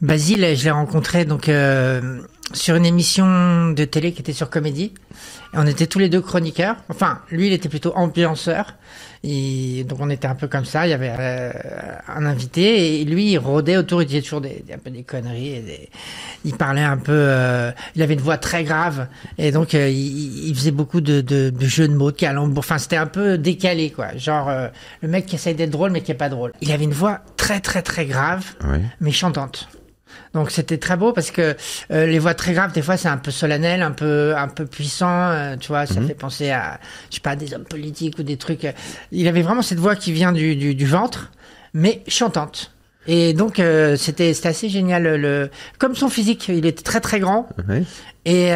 Basile, je l'ai rencontré donc sur une émission de télé qui était sur Comédie. Et on était tous les deux chroniqueurs. Enfin, lui, il était plutôt ambianceur. Et donc, on était un peu comme ça. Il y avait un invité et lui, il rôdait autour. Il disait toujours un peu des conneries. Il parlait un peu. Il avait une voix très grave et donc il faisait beaucoup de jeux de mots, de calembours. Enfin, c'était un peu décalé, quoi. Genre le mec qui essaye d'être drôle mais qui est pas drôle. Il avait une voix très très très grave, mais chantante. Donc c'était très beau parce que les voix très graves, des fois c'est un peu solennel, un peu puissant, tu vois, ça fait penser à, je sais pas, des hommes politiques ou des trucs. Il avait vraiment cette voix qui vient du ventre, mais chantante. Et donc c'était assez génial. Comme son physique, il était très très grand et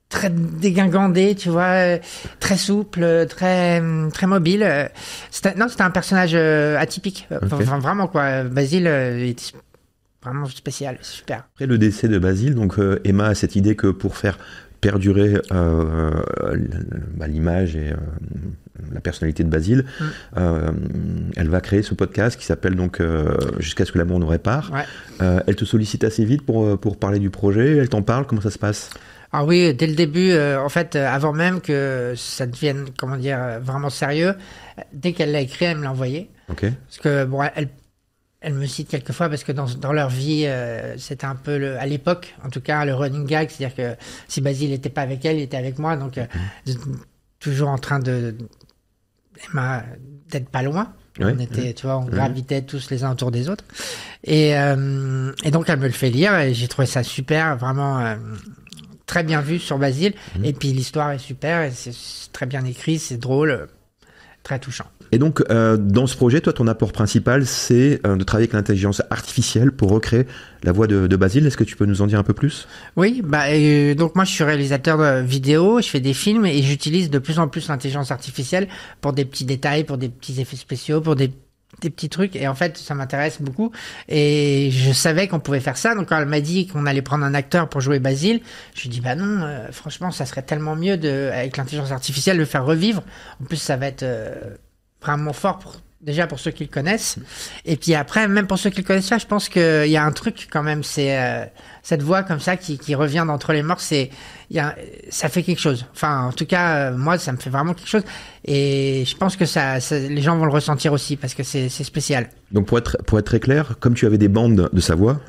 très dégingandé, tu vois, très souple, très très mobile. C'était un personnage atypique. Enfin, vraiment quoi. Basile, il était vraiment spécial, super. Après le décès de Basile, donc Emma a cette idée que pour faire perdurer l'image et la personnalité de Basile, elle va créer ce podcast qui s'appelle donc Jusqu'à ce que l'amour nous répare. Elle te sollicite assez vite pour parler du projet, elle t'en parle, comment ça se passe? Ah oui, dès le début, en fait, avant même que ça devienne, comment dire, vraiment sérieux, dès qu'elle l'a écrit, elle me l'a envoyé. Parce que bon, elle me cite quelquefois parce que dans leur vie, c'était un peu, à l'époque, en tout cas, le running gag. C'est-à-dire que si Basile n'était pas avec elle, il était avec moi. Donc, toujours en train d'être pas loin. On était, tu vois, on gravitait tous les uns autour des autres. Et donc, elle me le fait lire et j'ai trouvé ça super, vraiment très bien vu sur Basile. Et puis, l'histoire est super, et c'est très bien écrit, c'est drôle, très touchant. Et donc, dans ce projet, toi, ton apport principal, c'est de travailler avec l'intelligence artificielle pour recréer la voix de Basile. Est-ce que tu peux nous en dire un peu plus? Oui, donc moi, je suis réalisateur de vidéos, je fais des films et j'utilise de plus en plus l'intelligence artificielle pour des petits détails, pour des petits effets spéciaux, pour des petits trucs. Et en fait, ça m'intéresse beaucoup. Et je savais qu'on pouvait faire ça. Donc, quand elle m'a dit qu'on allait prendre un acteur pour jouer Basile, je lui ai dit, bah non, franchement, ça serait tellement mieux avec l'intelligence artificielle, de le faire revivre. En plus, ça va être vraiment fort déjà pour ceux qui le connaissent. Et puis après, même pour ceux qui le connaissent pas, je pense qu'il y a un truc quand même, c'est cette voix comme ça qui revient d'entre les morts, ça fait quelque chose. Enfin, en tout cas, moi, ça me fait vraiment quelque chose. Et je pense que les gens vont le ressentir aussi parce que c'est spécial. Donc pour être très clair, comme tu avais des bandes de sa voix,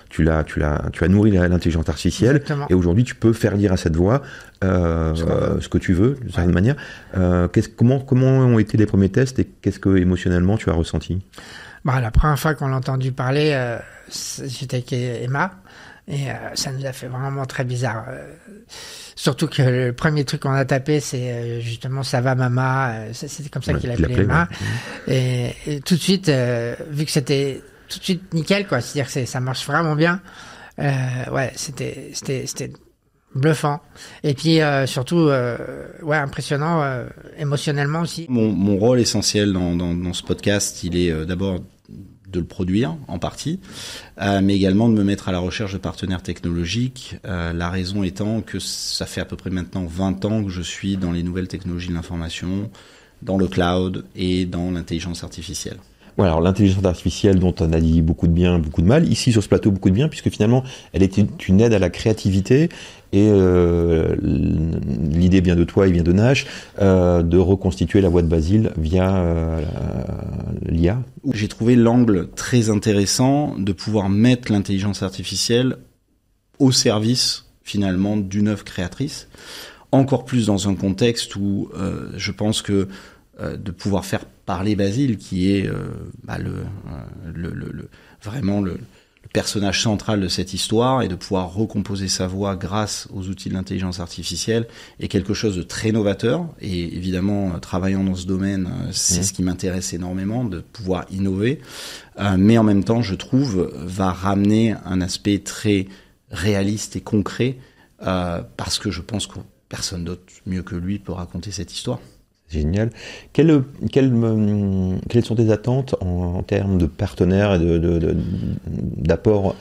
tu as nourri l'intelligence artificielle. Exactement. Et aujourd'hui tu peux faire lire à cette voix ce que tu veux d'une certaine manière. Comment ont été les premiers tests et qu'est-ce que émotionnellement tu as ressenti? La première fois qu'on l'a entendu parler, j'étais avec Emma et ça nous a fait vraiment très bizarre. Surtout que le premier truc qu'on a tapé, c'est justement ça va Mama. C'était comme ça qu'il appelait Emma. Et tout de suite, vu que c'était tout de suite nickel, quoi. C'est-à-dire que ça marche vraiment bien. C'était bluffant. Et puis surtout, impressionnant émotionnellement aussi. Mon rôle essentiel dans ce podcast, il est d'abord de le produire en partie, mais également de me mettre à la recherche de partenaires technologiques. La raison étant que ça fait à peu près maintenant 20 ans que je suis dans les nouvelles technologies de l'information, dans le cloud et dans l'intelligence artificielle. Ouais, alors l'intelligence artificielle dont on a dit beaucoup de bien, beaucoup de mal, ici sur ce plateau beaucoup de bien, puisque finalement elle est une aide à la créativité et l'idée vient de toi et vient de Nash, de reconstituer la voix de Basile via l'IA. J'ai trouvé l'angle très intéressant de pouvoir mettre l'intelligence artificielle au service finalement d'une œuvre créatrice, encore plus dans un contexte où je pense que de pouvoir faire parler Basile, qui est vraiment le personnage central de cette histoire, et de pouvoir recomposer sa voix grâce aux outils de l'intelligence artificielle est quelque chose de très novateur. Et évidemment, travaillant dans ce domaine, c'est ce qui m'intéresse énormément, de pouvoir innover. Mais en même temps, je trouve, va ramener un aspect très réaliste et concret, parce que je pense que personne d'autre mieux que lui peut raconter cette histoire. Génial. Quelles sont tes attentes en termes de partenaires et d'apport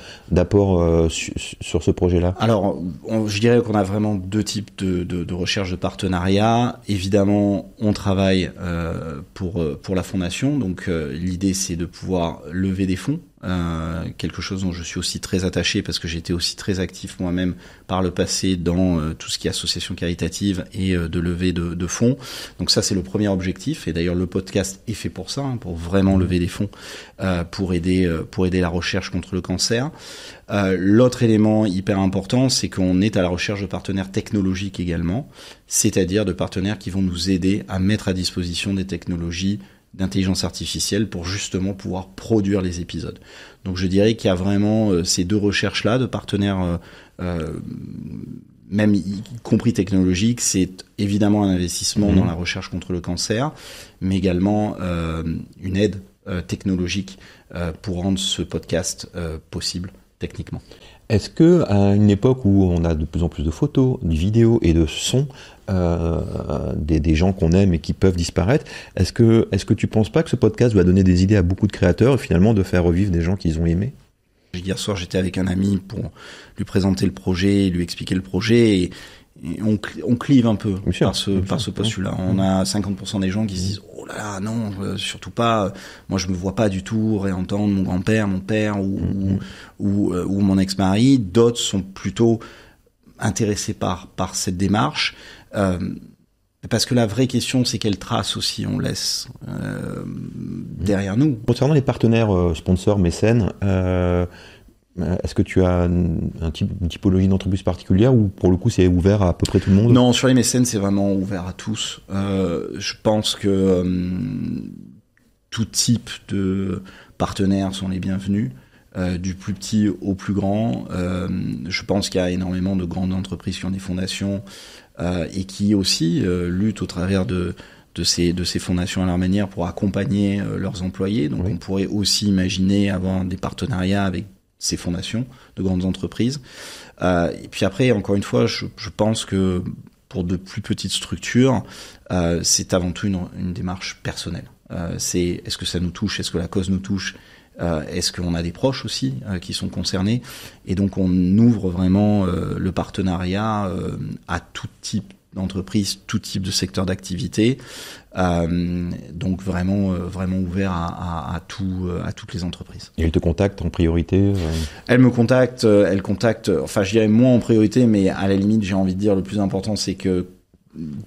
sur ce projet-là? Alors, je dirais qu'on a vraiment deux types de recherche de partenariat. Évidemment, on travaille pour la fondation. Donc, l'idée, c'est de pouvoir lever des fonds quelque chose dont je suis aussi très attaché parce que j'étais aussi très actif moi-même par le passé dans tout ce qui est association caritative et de levée de fonds. Donc ça, c'est le premier objectif. Et d'ailleurs, le podcast est fait pour ça, pour vraiment lever des fonds pour aider la recherche contre le cancer. L'autre élément hyper important, c'est qu'on est à la recherche de partenaires technologiques également, c'est-à-dire de partenaires qui vont nous aider à mettre à disposition des technologies d'intelligence artificielle pour justement pouvoir produire les épisodes. Donc je dirais qu'il y a vraiment ces deux recherches-là de partenaires, même y compris technologiques. C'est évidemment un investissement dans la recherche contre le cancer, mais également une aide technologique pour rendre ce podcast possible techniquement. Est-ce que à une époque où on a de plus en plus de photos, de vidéos et de sons, des gens qu'on aime et qui peuvent disparaître, est-ce que tu penses pas que ce podcast va donner des idées à beaucoup de créateurs et finalement de faire revivre des gens qu'ils ont aimés? Hier soir, j'étais avec un ami pour lui présenter le projet, lui expliquer le projet, et on clive un peu par ce postulat. On a 50% des gens qui se disent « Oh là là, non, surtout pas, moi je me vois pas du tout réentendre mon grand-père, mon père ou mon ex-mari ». D'autres sont plutôt intéressés par cette démarche. Parce que la vraie question, c'est quelle trace aussi on laisse derrière nous. Concernant les partenaires sponsors, mécènes, est-ce que tu as une typologie d'entreprise particulière ou pour le coup c'est ouvert à peu près tout le monde? Non, sur les mécènes, c'est vraiment ouvert à tous. Je pense que tout type de partenaires sont les bienvenus. Du plus petit au plus grand. Je pense qu'il y a énormément de grandes entreprises qui ont des fondations et qui aussi luttent au travers de ces fondations à leur manière pour accompagner leurs employés. Donc on pourrait aussi imaginer avoir des partenariats avec ces fondations de grandes entreprises. Et puis après, encore une fois, je pense que pour de plus petites structures, c'est avant tout une démarche personnelle. C'est est-ce que ça nous touche, est-ce que la cause nous touche, est-ce qu'on a des proches aussi qui sont concernés, et donc on ouvre vraiment le partenariat à tout type d'entreprise, tout type de secteur d'activité, donc vraiment ouvert à toutes les entreprises. Et elle te contacte en priorité? Elle me contacte, enfin je dirais moi en priorité, mais à la limite j'ai envie de dire le plus important c'est que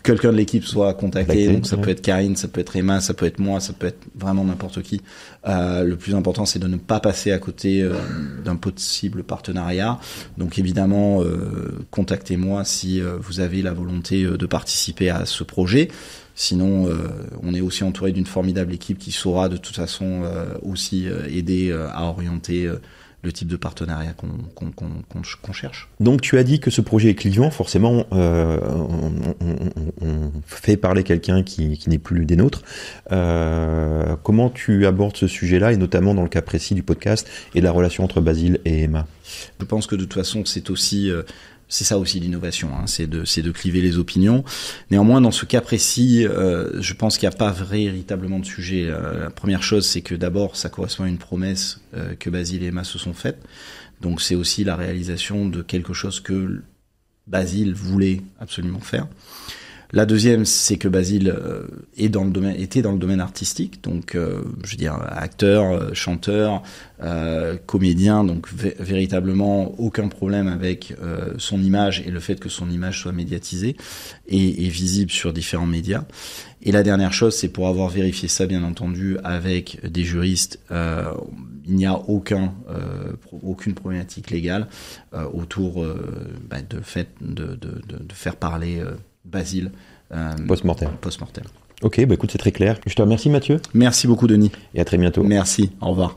quelqu'un de l'équipe soit contacté, donc ça peut être Karine, ça peut être Emma, ça peut être moi, ça peut être vraiment n'importe qui. Le plus important, c'est de ne pas passer à côté d'un possible partenariat. Donc évidemment, contactez-moi si vous avez la volonté de participer à ce projet. Sinon, on est aussi entouré d'une formidable équipe qui saura de toute façon aussi aider à orienter le type de partenariat qu'on cherche. Donc tu as dit que ce projet est clivant, forcément on fait parler quelqu'un qui n'est plus des nôtres. Comment tu abordes ce sujet-là, et notamment dans le cas précis du podcast et de la relation entre Basile et Emma? Je pense que de toute façon c'est ça aussi l'innovation, c'est de cliver les opinions. Néanmoins, dans ce cas précis, je pense qu'il n'y a pas véritablement de sujet. La première chose, c'est que d'abord, ça correspond à une promesse que Basile et Emma se sont faites. Donc c'est aussi la réalisation de quelque chose que Basile voulait absolument faire. La deuxième, c'est que Basile était dans le domaine artistique, donc je veux dire acteur, chanteur, comédien, donc véritablement aucun problème avec son image et le fait que son image soit médiatisée et visible sur différents médias. Et la dernière chose, c'est pour avoir vérifié ça, bien entendu, avec des juristes, il n'y a aucune problématique légale autour de faire parler Basile post-mortem. Post-mortem. Ok, écoute, c'est très clair. Je te remercie Mathieu. Merci beaucoup Denis. Et à très bientôt. Merci, au revoir.